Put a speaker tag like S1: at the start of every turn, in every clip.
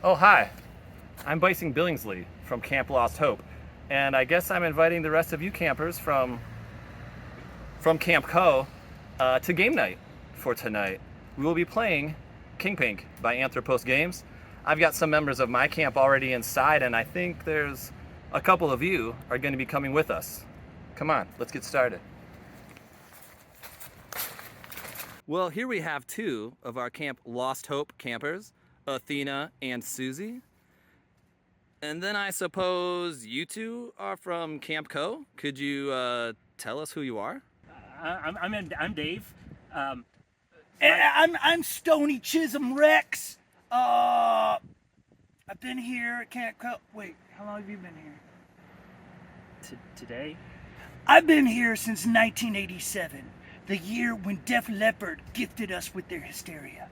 S1: Oh, hi. I'm Bicing Billingsley from Camp Lost Hope, and I guess I'm inviting the rest of you campers from Camp Co to game night for tonight. We will be playing Kingpink by Anthropos Games. I've got some members of my camp already inside, and I think there's a couple of you are going to be coming with us. Come on, let's get started. Well, here we have two of our Camp Lost Hope campers, Athena and Susie. And then I suppose you two are from Camp Co. Could you tell us who you are?
S2: I'm Dave.
S3: I'm Stony Chisholm Rex. I've been here at Camp Co. Wait, how long have you been here?
S2: Today.
S3: I've been here since 1987, the year when Def Leppard gifted us with their hysteria.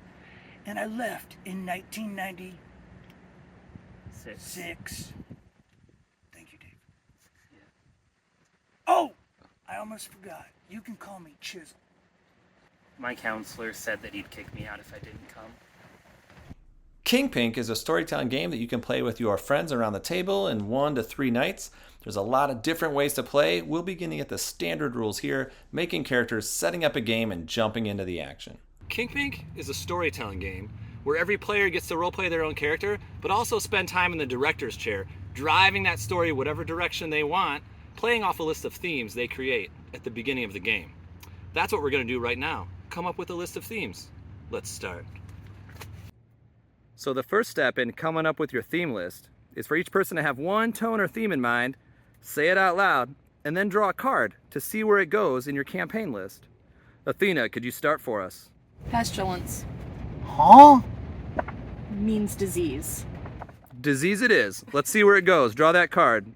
S3: And I left in 1996. Thank you, Dave.
S2: Yeah.
S3: Oh, I almost forgot. You can call me Chisholm.
S2: My counselor said that he'd kick me out if I didn't come.
S1: Kingpink is a storytelling game that you can play with your friends around the table in 1 to 3 nights. There's a lot of different ways to play. We'll be beginning at the standard rules here, making characters, setting up a game, and jumping into the action. Kingpink is a storytelling game where every player gets to roleplay their own character, but also spend time in the director's chair, driving that story whatever direction they want, playing off a list of themes they create at the beginning of the game. That's what we're going to do right now. Come up with a list of themes. Let's start. So the first step in coming up with your theme list is for each person to have one tone or theme in mind, say it out loud, and then draw a card to see where it goes in your campaign list. Athena, could you start for us?
S4: Pestilence
S3: Huh?
S4: means disease.
S1: Disease it is. Let's see where it goes. Draw that card.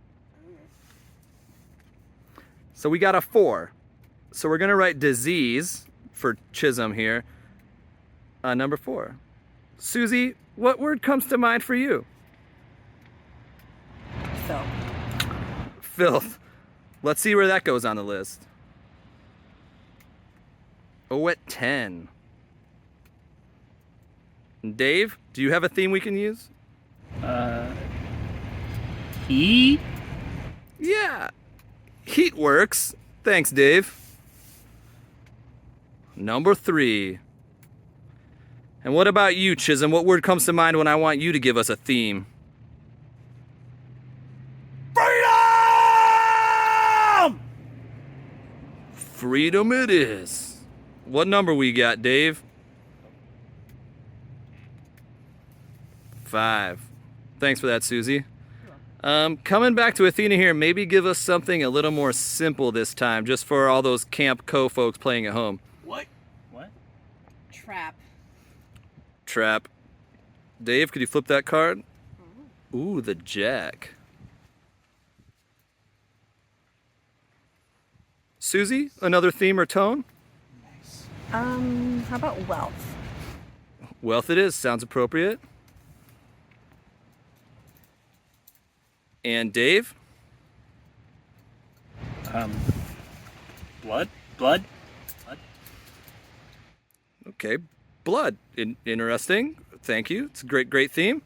S1: So we got a 4. So we're going to write disease for Chisholm here on number 4. Susie, what word comes to mind for you?
S4: So,
S1: Filth. Let's see where that goes on the list. Oh, at 10. Dave, do you have a theme we can use?
S2: He?
S1: Yeah. Heat works. Thanks, Dave. Number 3. And what about you, Chisholm? What word comes to mind when I want you to give us a theme?
S3: Freedom!
S1: Freedom it is. What number we got, Dave? 5. Thanks for that, Susie. Coming back to Athena here, maybe give us something a little more simple this time, just for all those Camp Co folks playing at home.
S3: What?
S2: What?
S4: trap.
S1: Trap. Dave, could you flip that card? Ooh, the Jack. Susie, another theme or tone?
S4: How about wealth?
S1: Wealth it is. Sounds appropriate. And Dave?
S2: Blood? Blood?
S1: Okay, blood. Interesting. Thank you. It's a great theme.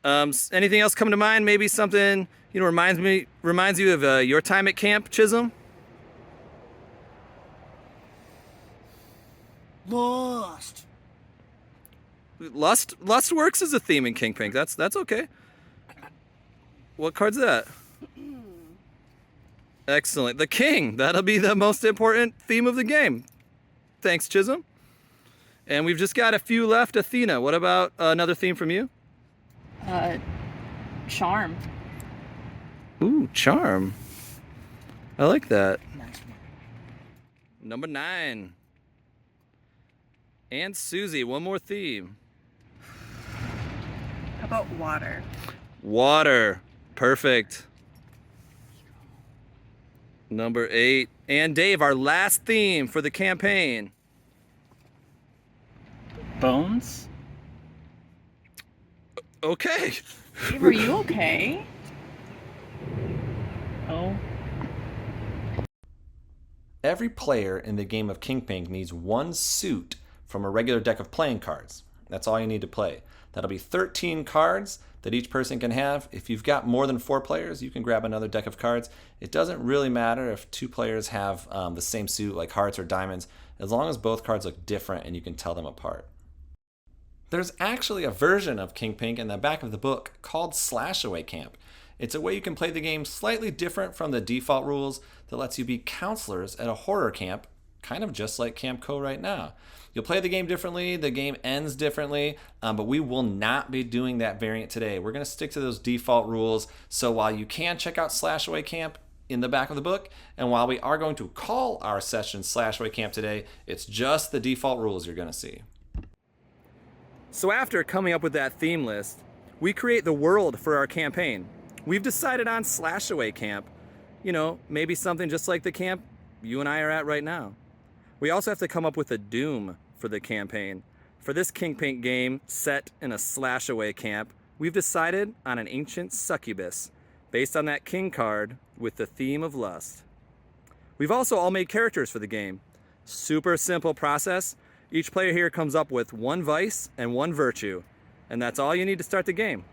S1: Anything else come to mind? Maybe something reminds you of your time at camp, Chisholm.
S3: Lost.
S1: Lust works as a theme in Kingpink. That's okay. What card's that? Excellent. The King. That'll be the most important theme of the game. Thanks, Chisholm. And we've just got a few left. Athena, what about another theme from you?
S4: Charm.
S1: Ooh, charm. I like that.
S3: Nice one.
S1: Number 9. And Susie, one more theme.
S4: How about water?
S1: Water. Perfect. Number 8. And Dave, our last theme for the campaign.
S2: Bones?
S1: Okay.
S4: Dave, are you okay?
S2: Oh.
S1: Every player in the game of Kingpink needs one suit from a regular deck of playing cards. That's all you need to play. That'll be 13 cards that each person can have. If you've got more than 4 players, you can grab another deck of cards. It doesn't really matter if 2 players have the same suit, like hearts or diamonds, as long as both cards look different and you can tell them apart. There's actually a version of Kingpink in the back of the book called Slashaway Camp. It's a way you can play the game slightly different from the default rules that lets you be counselors at a horror camp, kind of just like Camp Co right now. You'll play the game differently, the game ends differently, but we will not be doing that variant today. We're going to stick to those default rules, so while you can check out Slashaway Camp in the back of the book, and while we are going to call our session Slashaway Camp today, it's just the default rules you're going to see.
S5: So after coming up with that theme list, we create the world for our campaign. We've decided on Slashaway Camp. You know, maybe something just like the camp you and I are at right now. We also have to come up with a doom for the campaign. For this Kingpink game set in a slashaway camp, we've decided on an ancient succubus based on that king card with the theme of lust. We've also all made characters for the game. Super simple process. Each player here comes up with 1 vice and 1 virtue, and that's all you need to start the game.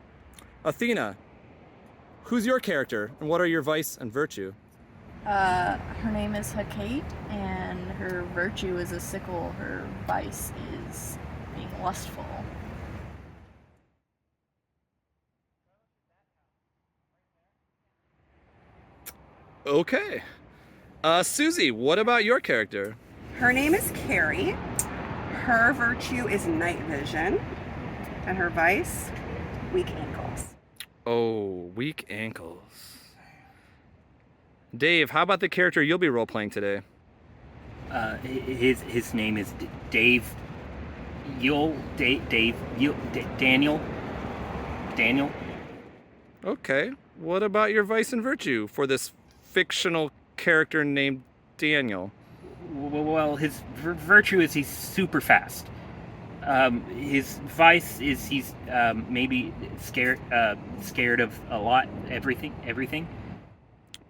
S5: Athena, who's your character and what are your vice and virtue?
S4: Her name is Hecate, and her virtue is a sickle. Her vice is being lustful.
S5: Okay. Susie, what about your character?
S6: Her name is Carrie. Her virtue is night vision, and her vice, weak ankles.
S5: Oh, weak ankles. Dave, how about the character you'll be role-playing today?
S2: His name is Dave. Daniel.
S5: Okay. What about your vice and virtue for this fictional character named Daniel?
S2: Well, his virtue is he's super fast. His vice is he's maybe scared of a lot, everything.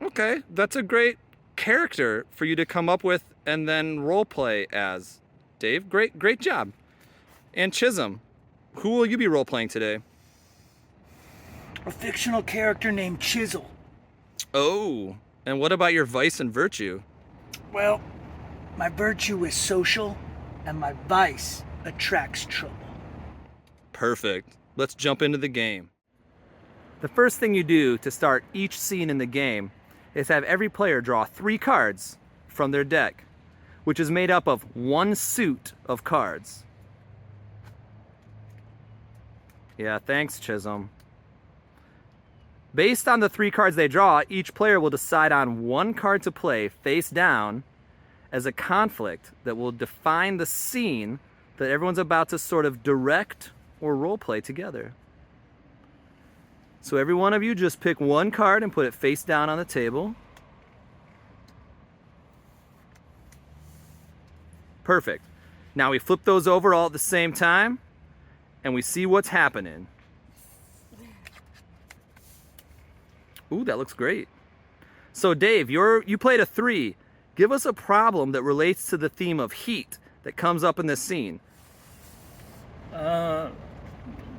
S5: Okay, that's a great character for you to come up with and then role play as. Dave, great job. And Chisholm, who will you be role playing today?
S3: A fictional character named Chisel.
S5: Oh, and what about your vice and virtue?
S3: Well, my virtue is social, and my vice attracts trouble.
S5: Perfect. Let's jump into the game. The first thing you do to start each scene in the game is have every player draw 3 cards from their deck, which is made up of 1 suit of cards. Yeah, thanks, Chisholm. Based on the 3 cards they draw, each player will decide on 1 card to play face down as a conflict that will define the scene that everyone's about to sort of direct or role play together. So every one of you just pick 1 card and put it face down on the table. Perfect. Now we flip those over all at the same time and we see what's happening. Ooh, that looks great. So Dave, you played a 3. Give us a problem that relates to the theme of heat that comes up in this scene.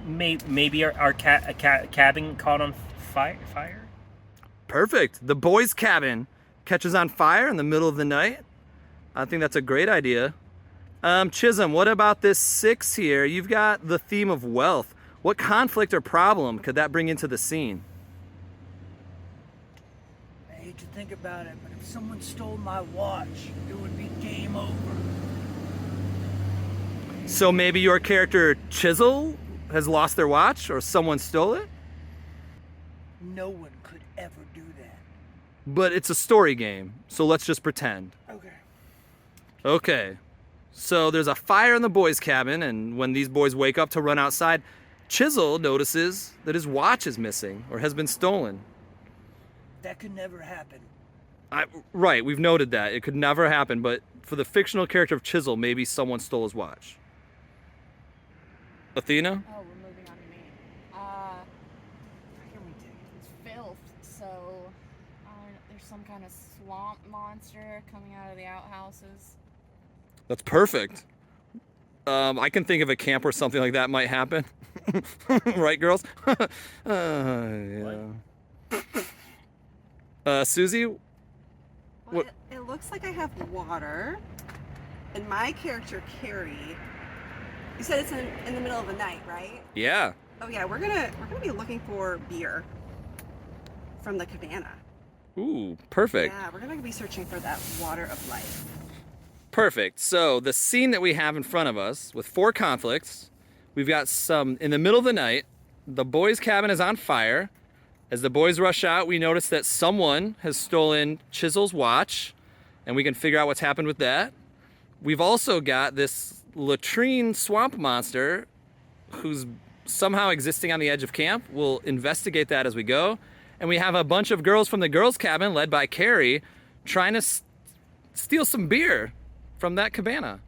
S2: Maybe our cabin caught on fire.
S5: Perfect. The boys' cabin catches on fire in the middle of the night. I think that's a great idea. Chisholm, what about this 6 here? You've got the theme of wealth. What conflict or problem could that bring into the scene?
S3: I hate to think about it, but if someone stole my watch, it would be game over.
S5: So maybe your character Chisel has lost their watch or someone stole it?
S3: No one could ever do that.
S5: But it's a story game, so let's just pretend.
S3: Okay.
S5: Okay. So there's a fire in the boys' cabin, and when these boys wake up to run outside, Chisel notices that his watch is missing or has been stolen.
S3: That could never happen.
S5: Right, we've noted that. It could never happen, but for the fictional character of Chisel, maybe someone stole his watch. Athena?
S4: Oh, we're moving on to me. It's filth, so there's some kind of swamp monster coming out of the outhouses.
S5: That's perfect. I can think of a camp where something like that might happen. Right, girls? Yeah. Susie,
S6: Well,
S5: What-
S6: it looks like I have water, and my character Carrie. You said it's in the middle of the night, right?
S5: yeah.
S6: Oh yeah, we're gonna be looking for beer from the cabana.
S5: Ooh, perfect.
S6: Yeah, we're gonna be searching for that water of life.
S5: Perfect. So the scene that we have in front of us with 4 conflicts, we've got some in the middle of the night. The boys' cabin is on fire. As the boys rush out, we notice that someone has stolen Chisel's watch, and we can figure out what's happened with that. We've also got this latrine swamp monster who's somehow existing on the edge of camp. We'll investigate that as we go. And we have a bunch of girls from the girls' cabin, led by Carrie, trying to steal some beer from that cabana.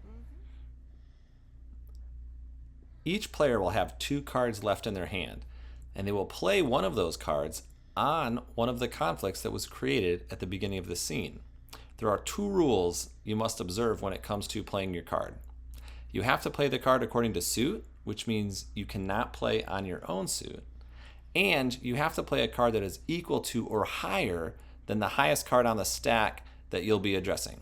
S1: Each player will have 2 cards left in their hand, and they will play one of those cards on one of the conflicts that was created at the beginning of the scene. There are 2 rules you must observe when it comes to playing your card. You have to play the card according to suit, which means you cannot play on your own suit. And you have to play a card that is equal to or higher than the highest card on the stack that you'll be addressing.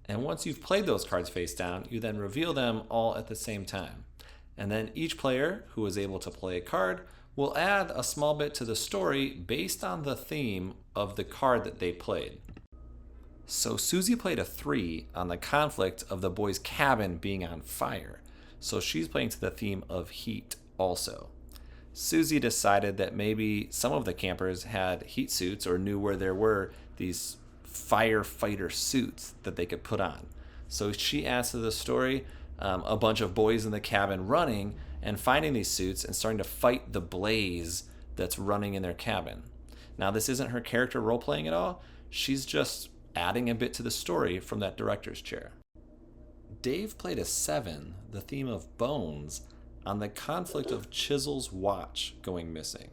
S1: And once you've played those cards face down, you then reveal them all at the same time. And then each player who is able to play a card will add a small bit to the story based on the theme of the card that they played. So Susie played a 3 on the conflict of the boys' cabin being on fire. So she's playing to the theme of heat also. Susie decided that maybe some of the campers had heat suits or knew where there were these firefighter suits that they could put on. So she adds to the story a bunch of boys in the cabin running and finding these suits and starting to fight the blaze that's running in their cabin. Now, this isn't her character role-playing at all. She's just adding a bit to the story from that director's chair. Dave played a 7, the theme of bones, on the conflict of Chisel's watch going missing.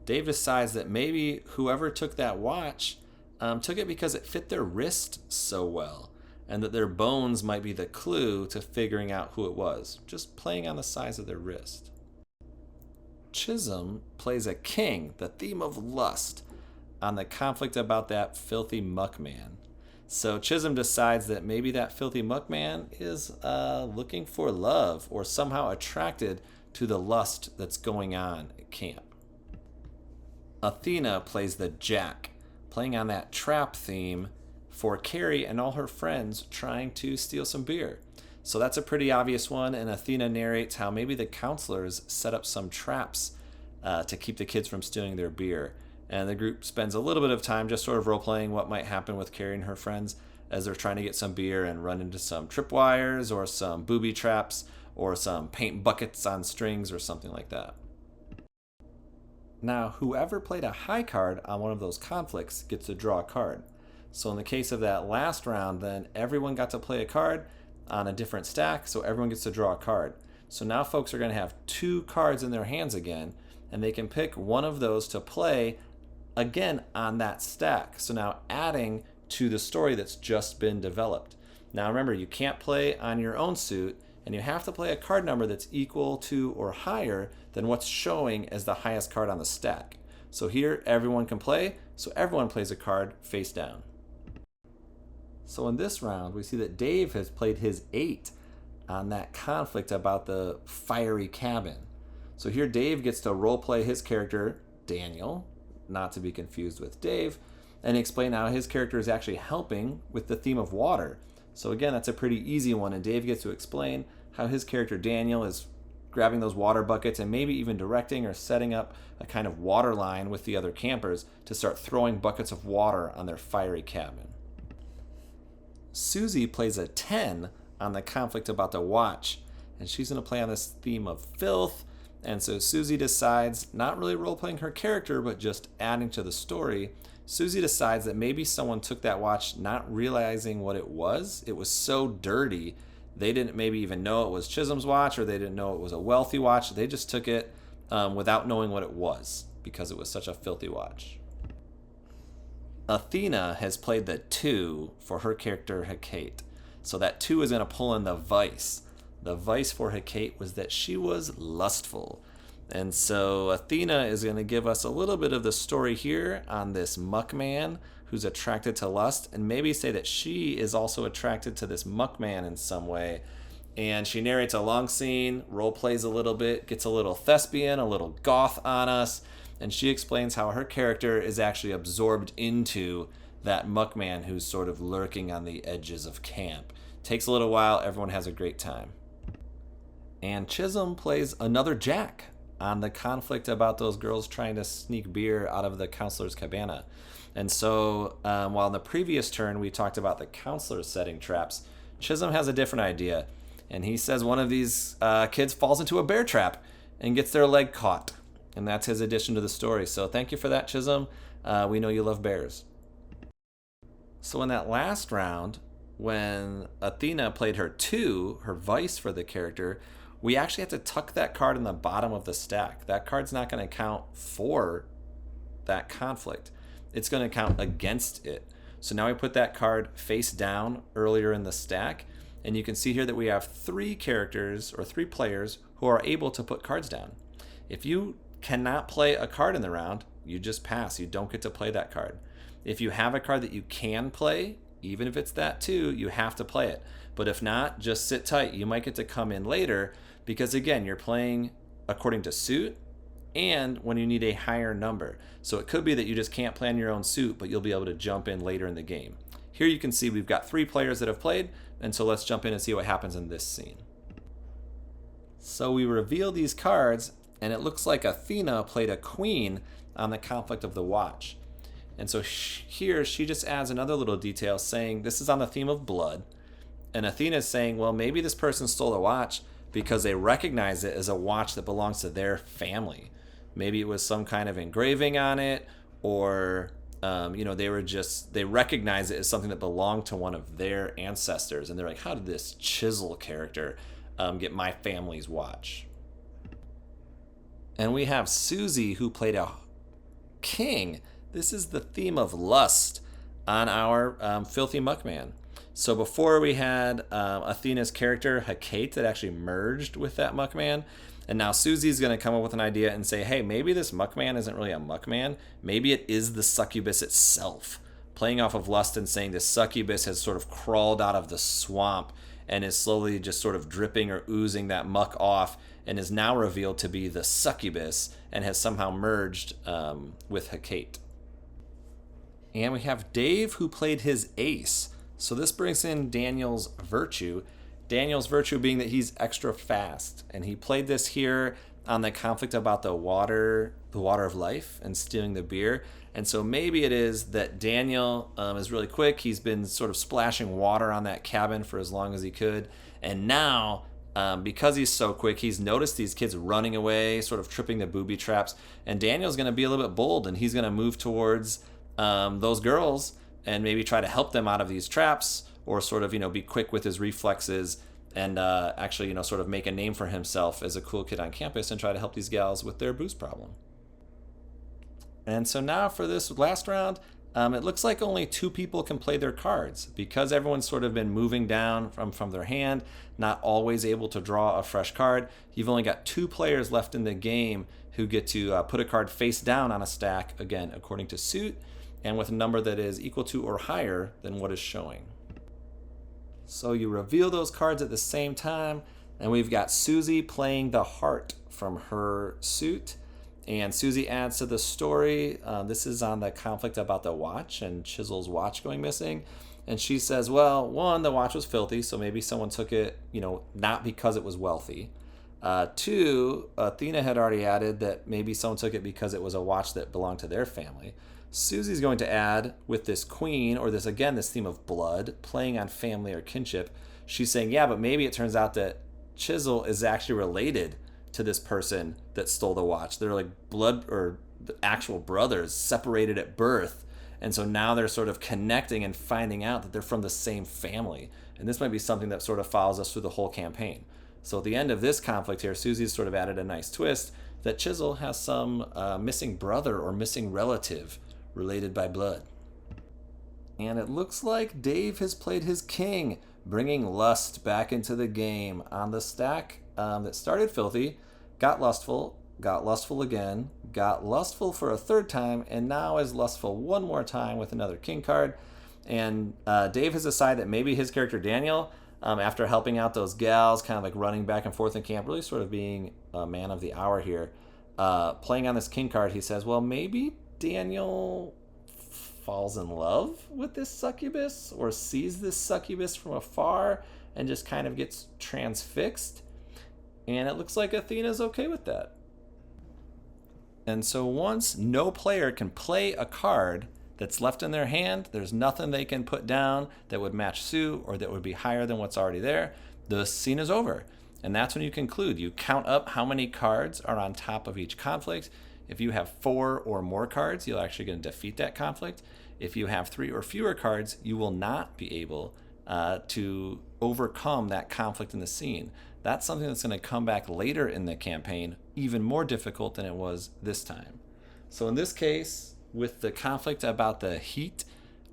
S1: Dave decides that maybe whoever took that watch took it because it fit their wrist so well, and that their bones might be the clue to figuring out who it was, just playing on the size of their wrist. Chisholm plays a king, the theme of lust, on the conflict about that filthy muckman. So Chisholm decides that maybe that filthy muckman is looking for love or somehow attracted to the lust that's going on at camp. Athena plays the jack, playing on that trap theme for Carrie and all her friends trying to steal some beer. So that's a pretty obvious one, and Athena narrates how maybe the counselors set up some traps to keep the kids from stealing their beer. And the group spends a little bit of time just sort of role-playing what might happen with Carrie and her friends as they're trying to get some beer and run into some tripwires or some booby traps or some paint buckets on strings or something like that. Now, whoever played a high card on one of those conflicts gets to draw a card. So in the case of that last round, then everyone got to play a card on a different stack, so everyone gets to draw a card. So now folks are going to have 2 cards in their hands again, and they can pick one of those to play again on that stack. So now adding to the story that's just been developed. Now remember, you can't play on your own suit, and you have to play a card number that's equal to or higher than what's showing as the highest card on the stack. So here everyone can play, so everyone plays a card face down. So in this round, we see that Dave has played his 8 on that conflict about the fiery cabin. So here Dave gets to role play his character, Daniel, not to be confused with Dave, and explain how his character is actually helping with the theme of water. So again, that's a pretty easy one, and Dave gets to explain how his character Daniel is grabbing those water buckets and maybe even directing or setting up a kind of water line with the other campers to start throwing buckets of water on their fiery cabin. Susie plays a 10 on the conflict about the watch, and she's going to play on this theme of filth. And so Susie decides, not really role-playing her character, but just adding to the story, Susie decides that maybe someone took that watch not realizing what it was. It was so dirty, they didn't maybe even know it was Chisholm's watch, or they didn't know it was a wealthy watch. They just took it without knowing what it was because it was such a filthy watch. Athena has played the 2 for her character Hecate. So that 2 is going to pull in the vice. The vice for Hecate was that she was lustful. And so Athena is going to give us a little bit of the story here on this muckman who's attracted to lust, and maybe say that she is also attracted to this muckman in some way. And she narrates a long scene, role plays a little bit, gets a little thespian, a little goth on us, and she explains how her character is actually absorbed into that muckman who's sort of lurking on the edges of camp. Takes a little while, everyone has a great time. And Chisholm plays another Jack on the conflict about those girls trying to sneak beer out of the counselor's cabana. And so while in the previous turn we talked about the counselor setting traps, Chisholm has a different idea. And he says one of these kids falls into a bear trap and gets their leg caught. And that's his addition to the story. So thank you for that, Chisholm. We know you love bears. So in that last round, when Athena played her 2, her vice for the character, we actually have to tuck that card in the bottom of the stack. That card's not going to count for that conflict. It's going to count against it. So now we put that card face down earlier in the stack, and you can see here that we have 3 characters or 3 players who are able to put cards down. If you cannot play a card in the round, you just pass. You don't get to play that card. If you have a card that you can play, even if it's that 2, you have to play it. But if not, just sit tight. You might get to come in later because, again, you're playing according to suit and when you need a higher number. So it could be that you just can't play on your own suit, but you'll be able to jump in later in the game. Here you can see we've got 3 players that have played, and so let's jump in and see what happens in this scene. So we reveal these cards, and it looks like Athena played a queen on the conflict of the watch. And so here she just adds another little detail saying this is on the theme of blood. And Athena is saying, well, maybe this person stole the watch because they recognize it as a watch that belongs to their family. Maybe it was some kind of engraving on it, or they recognize it as something that belonged to one of their ancestors. And they're like, how did this Chisel character get my family's watch? And we have Susie, who played a king. This is the theme of lust on our filthy muckman. So before we had Athena's character, Hecate, that actually merged with that muckman. And now Susie's going to come up with an idea and say, hey, maybe this muckman isn't really a muckman. Maybe it is the succubus itself. Playing off of lust and saying the succubus has sort of crawled out of the swamp and is slowly just sort of dripping or oozing that muck off and is now revealed to be the succubus and has somehow merged with Hecate. And we have Dave, who played his ace. So this brings in Daniel's virtue. Daniel's virtue being that he's extra fast. And he played this here on the conflict about the water of life and stealing the beer. And so maybe it is that Daniel is really quick. He's been sort of splashing water on that cabin for as long as he could. And now, because he's so quick, he's noticed these kids running away, sort of tripping the booby traps. And Daniel's going to be a little bit bold, and he's going to move towards those girls and maybe try to help them out of these traps, or sort of, be quick with his reflexes and actually, sort of make a name for himself as a cool kid on campus and try to help these gals with their booze problem. And so now for this last round, it looks like only 2 people can play their cards because everyone's sort of been moving down from their hand, not always able to draw a fresh card. You've only got 2 players left in the game who get to put a card face down on a stack, again, according to suit, and with a number that is equal to or higher than what is showing. So you reveal those cards at the same time, and we've got Susie playing the heart from her suit. And Susie adds to the story. This is on the conflict about the watch and Chisel's watch going missing. And she says, well, 1, the watch was filthy, so maybe someone took it, not because it was wealthy. 2, Athena had already added that maybe someone took it because it was a watch that belonged to their family. Susie's going to add with this queen, or this theme of blood, playing on family or kinship. She's saying, yeah, but maybe it turns out that Chisel is actually related to this person that stole the watch. They're like blood or the actual brothers separated at birth. And so now they're sort of connecting and finding out that they're from the same family. And this might be something that sort of follows us through the whole campaign. So at the end of this conflict here, Susie's sort of added a nice twist that Chisel has some missing brother or missing relative related by blood. And it looks like Dave has played his king, bringing lust back into the game on the stack that started filthy, got lustful again, got lustful for a third time, and now is lustful one more time with another king card. And Dave has decided that maybe his character Daniel, after helping out those gals, kind of like running back and forth in camp, really sort of being a man of the hour here, playing on this king card, he says, well, maybe Daniel falls in love with this succubus or sees this succubus from afar and just kind of gets transfixed. And it looks like Athena's okay with that. And so once no player can play a card that's left in their hand, there's nothing they can put down that would match Sue or that would be higher than what's already there, the scene is over. And that's when you conclude. You count up how many cards are on top of each conflict. If you have 4 or more cards, you're actually going to defeat that conflict. If you have 3 or fewer cards, you will not be able to overcome that conflict in the scene. That's something that's going to come back later in the campaign, even more difficult than it was this time. So in this case, with the conflict about the heat,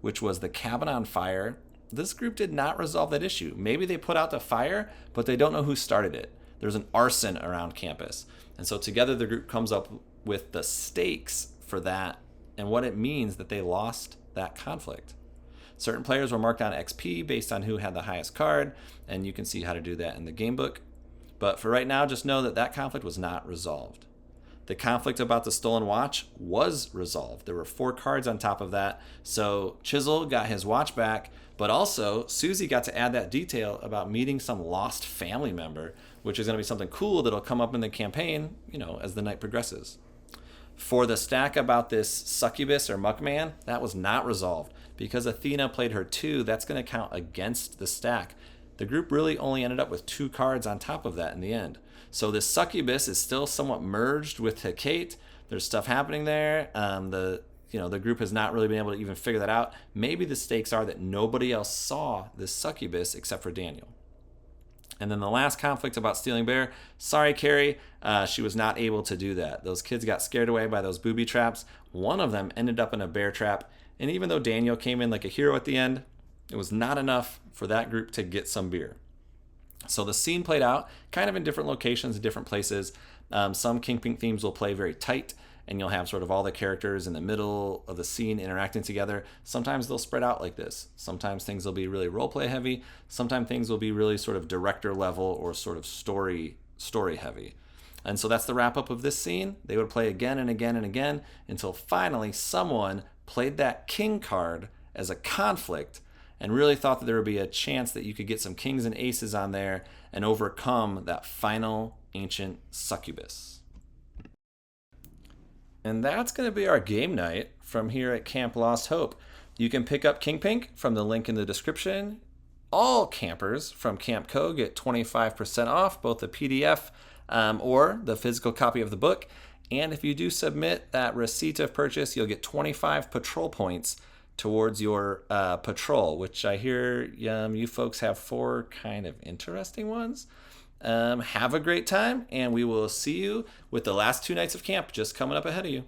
S1: which was the cabin on fire, this group did not resolve that issue. Maybe they put out the fire, but they don't know who started it. There's an arson around campus. And so together the group comes up with the stakes for that and what it means that they lost that conflict. Certain players were marked on XP based on who had the highest card, and you can see how to do that in the game book. But for right now, just know that that conflict was not resolved. The conflict about the stolen watch was resolved. There were 4 cards on top of that. So Chisel got his watch back, but also Susie got to add that detail about meeting some lost family member, which is going to be something cool that'll come up in the campaign, as the night progresses. For the stack about this succubus or muckman, that was not resolved. Because Athena played her 2, that's going to count against the stack. The group really only ended up with 2 cards on top of that in the end. So this succubus is still somewhat merged with Hecate. There's stuff happening there. The group has not really been able to even figure that out. Maybe the stakes are that nobody else saw this succubus except for Daniel. And then the last conflict about stealing bear. Sorry, Carrie, she was not able to do that. Those kids got scared away by those booby traps. One of them ended up in a bear trap. And even though Daniel came in like a hero at the end, it was not enough for that group to get some beer. So the scene played out kind of in different locations, different places. Some Kingpink themes will play very tight, and you'll have sort of all the characters in the middle of the scene interacting together. Sometimes they'll spread out like this. Sometimes things will be really roleplay heavy. Sometimes things will be really sort of director level or sort of story heavy. And so that's the wrap up of this scene. They would play again and again and again until finally someone played that king card as a conflict and really thought that there would be a chance that you could get some kings and aces on there and overcome that final ancient succubus. And that's going to be our game night from here at Camp Lost Hope. You can pick up Kingpink from the link in the description. All campers from Camp Co get 25% off both the PDF or the physical copy of the book. And if you do submit that receipt of purchase, you'll get 25 patrol points towards your patrol, which I hear you folks have 4 kind of interesting ones. Have a great time, and we will see you with the last 2 nights of camp just coming up ahead of you.